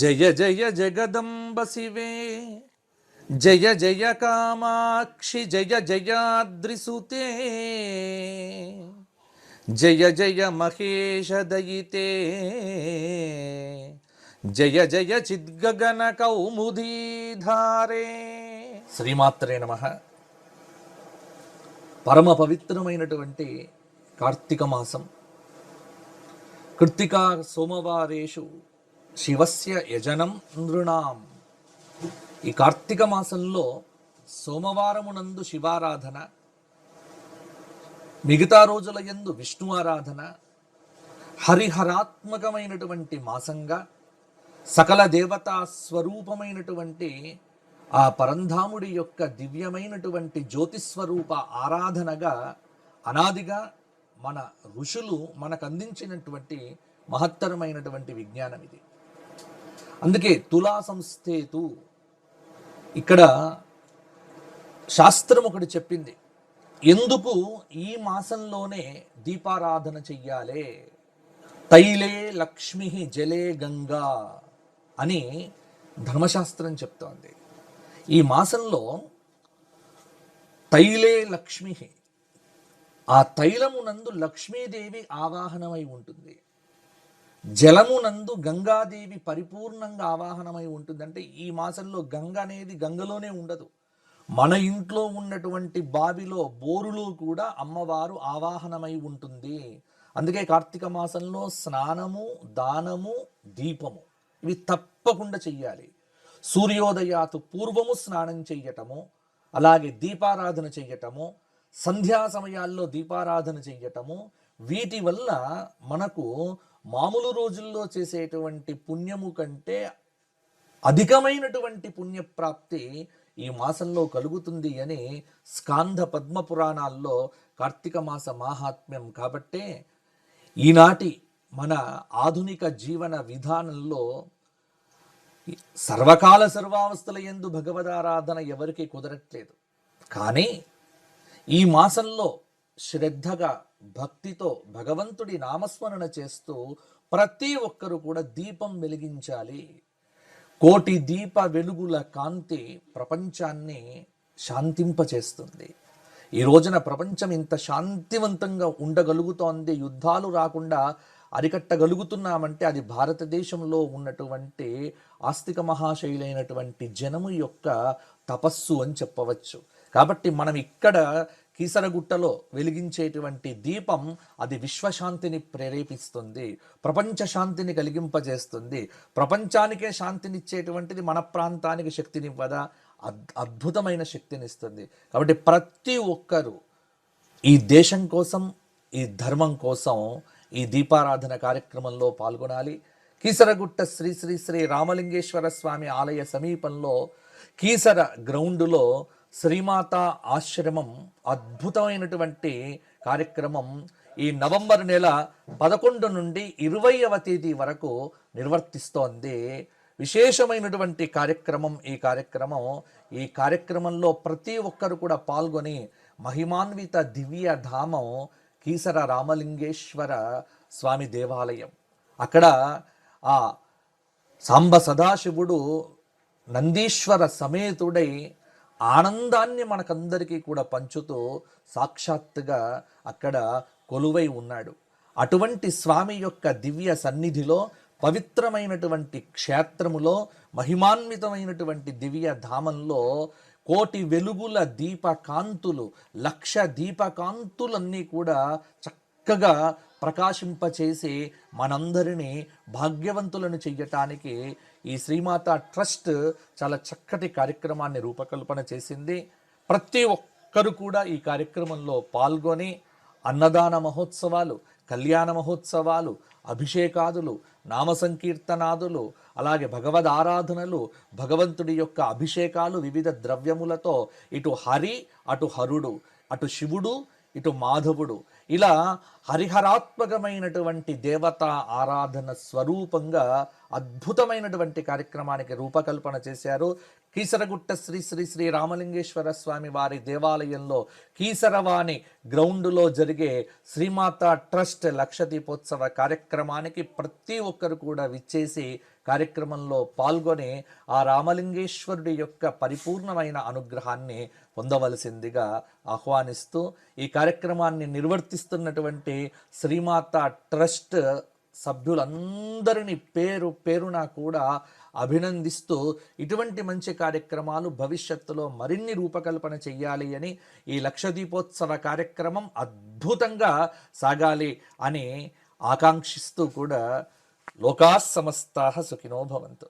జయ జయ జగదంబ శివే జయ జయ కామాక్షి జయ జయాద్రిసుతే జయ జయ మహేష దయితే జయ జయ చిద్గగన కౌముదీధారే. శ్రీమాత్రే నమః. పరమ పవిత్రమైనటువంటి కార్తీక మాసం. కృత్తికా సోమవారేషు శివస్య యజనం నృణాం. ఈ కార్తీక మాసంలో సోమవారమునందు శివారాధన, మిగతా రోజుల యందు విష్ణు ఆరాధన హరిహరాత్మకమైనటువంటి మాసంగా సకల దేవతా స్వరూపమైనటువంటి ఆ పరంధాముడి యొక్క దివ్యమైనటువంటి జ్యోతిస్వరూప ఆరాధనగా అనాదిగా మన ఋషులు మనకు అందించినటువంటి మహత్తరమైనటువంటి విజ్ఞానం ఇది. అందుకే తులా సంస్థేతు ఇక్కడ శాస్త్రం ఒకటి చెప్పింది, ఎందుకు ఈ మాసంలోనే దీపారాధన చెయ్యాలే. తైలే లక్ష్మి జలే గంగా అని ధర్మశాస్త్రం చెప్తోంది. ఈ మాసంలో తైలే లక్ష్మి, ఆ తైలమునందు లక్ష్మీదేవి ఆవాహనమై ఉంటుంది. జలమునందు గంగాదేవి పరిపూర్ణంగా ఆవాహనమై ఉంటుంది. అంటే ఈ మాసంలో గంగ అనేది గంగలోనే ఉండదు, మన ఇంట్లో ఉన్నటువంటి బావిలో బోరులో కూడా అమ్మవారు ఆవాహనమై ఉంటుంది. అందుకే కార్తీక మాసంలో స్నానము, దానము, దీపము ఇవి తప్పకుండా చెయ్యాలి. సూర్యోదయాతు పూర్వము స్నానం చెయ్యటము, అలాగే దీపారాధన చెయ్యటము, సంధ్యా సమయాల్లో దీపారాధన చెయ్యటము, వీటి వల్ల మనకు మామూలు రోజుల్లో చేసేటువంటి పుణ్యము కంటే అధికమైనటువంటి పుణ్యప్రాప్తి ఈ మాసంలో కలుగుతుంది అని స్కాంధ పద్మ పురాణాల్లో కార్తీక మాస మాహాత్మ్యం. కాబట్టే ఈనాటి మన ఆధునిక జీవన విధానంలో సర్వకాల సర్వావస్థల యందు భగవదారాధన ఎవరికి కుదరట్లేదు. కానీ ఈ మాసంలో శ్రద్ధగా భక్తితో భగవంతుడి నామస్మరణ చేస్తూ ప్రతి ఒక్కరూ కూడా దీపం వెలిగించాలి. కోటి దీప వెలుగుల కాంతి ప్రపంచాన్ని శాంతింపచేస్తుంది. ఈ రోజున ప్రపంచం ఇంత శాంతివంతంగా ఉండగలుగుతోంది, యుద్ధాలు రాకుండా అరికట్టగలుగుతున్నామంటే అది భారతదేశంలో ఉన్నటువంటి ఆస్తిక మహాశైలైనటువంటి జనము యొక్క తపస్సు అని చెప్పవచ్చు. కాబట్టి మనం ఇక్కడ కీసరగుట్టలో వెలిగించేటువంటి దీపం అది విశ్వశాంతిని ప్రేరేపిస్తుంది, ప్రపంచ శాంతిని కలిగింపజేస్తుంది. ప్రపంచానికే శాంతినిచ్చేటువంటిది మన ప్రాంతానికి శక్తినివ్వదా? అద్భుతమైన శక్తినిస్తుంది. కాబట్టి ప్రతి ఒక్కరూ ఈ దేశం కోసం, ఈ ధర్మం కోసం ఈ దీపారాధన కార్యక్రమంలో పాల్గొనాలి. కీసరగుట్ట శ్రీ శ్రీ శ్రీ రామలింగేశ్వర స్వామి ఆలయ సమీపంలో కీసర గ్రౌండులో శ్రీమాత ఆశ్రమం అద్భుతమైనటువంటి కార్యక్రమం ఈ నవంబర్ నెల 11 నుండి 20వ తేదీ వరకు నిర్వర్తిస్తోంది. విశేషమైనటువంటి కార్యక్రమం ఈ కార్యక్రమంలో ప్రతి ఒక్కరు కూడా పాల్గొని మహిమాన్విత దివ్య ధామం కీసర రామలింగేశ్వర స్వామి దేవాలయం. అక్కడ ఆ సాంబ సదాశివుడు నందీశ్వర సమేతుడై ఆనందాన్ని మనకందరికీ కూడా పంచుతూ సాక్షాత్తుగా అక్కడ కొలువై ఉన్నాడు. అటువంటి స్వామి యొక్క దివ్య సన్నిధిలో, పవిత్రమైనటువంటి క్షేత్రములో, మహిమాన్వితమైనటువంటి దివ్య ధామంలో కోటి వెలుగుల దీపకాంతులు, లక్ష దీపకాంతులన్నీ కూడా చక్కగా ప్రకాశింపచేసి మనందరినీ భాగ్యవంతులను చెయ్యటానికి ఈ శ్రీమాత ట్రస్ట్ చాలా చక్కటి కార్యక్రమాన్ని రూపకల్పన చేసింది. ప్రతి ఒక్కరు కూడా ఈ కార్యక్రమంలో పాల్గొని అన్నదాన మహోత్సవాలు, కళ్యాణ మహోత్సవాలు, అభిషేకాదులు, నామ సంకీర్తనాదులు, అలాగే భగవద్ ఆరాధనలు, భగవంతుడి యొక్క అభిషేకాలు వివిధ ద్రవ్యములతో ఇటు హరి, అటు హరుడు, అటు శివుడు, ఇటు మాధవుడు, ఇలా హరిహరాత్మకమైనటువంటి దేవతా ఆరాధన స్వరూపంగా అద్భుతమైనటువంటి కార్యక్రమానికి రూపకల్పన చేశారు. కీసరగుట్ట శ్రీ శ్రీ శ్రీ రామలింగేశ్వర స్వామి వారి దేవాలయంలో కీసరవాణి గ్రౌండ్లో జరిగే శ్రీమాత ట్రస్ట్ లక్ష దీపోత్సవ కార్యక్రమానికి ప్రతి ఒక్కరు కూడా విచ్చేసి కార్యక్రమంలో పాల్గొని ఆ రామలింగేశ్వరుడి యొక్క పరిపూర్ణమైన అనుగ్రహాన్ని పొందవలసిందిగా ఆహ్వానిస్తూ ఈ కార్యక్రమాన్ని నిర్వర్తిస్తున్నటువంటి శ్రీమాత ట్రస్ట్ సభ్యులందరినీ పేరు పేరున కూడా అభినందిస్తూ ఇటువంటి మంచి కార్యక్రమాలు భవిష్యత్తులో మరిన్ని రూపకల్పన చెయ్యాలి అని, ఈ లక్ష దీపోత్సవ కార్యక్రమం అద్భుతంగా సాగాలి అని ఆకాంక్షిస్తూ కూడా లోకాః సమస్తాః సుఖినో భవంతు.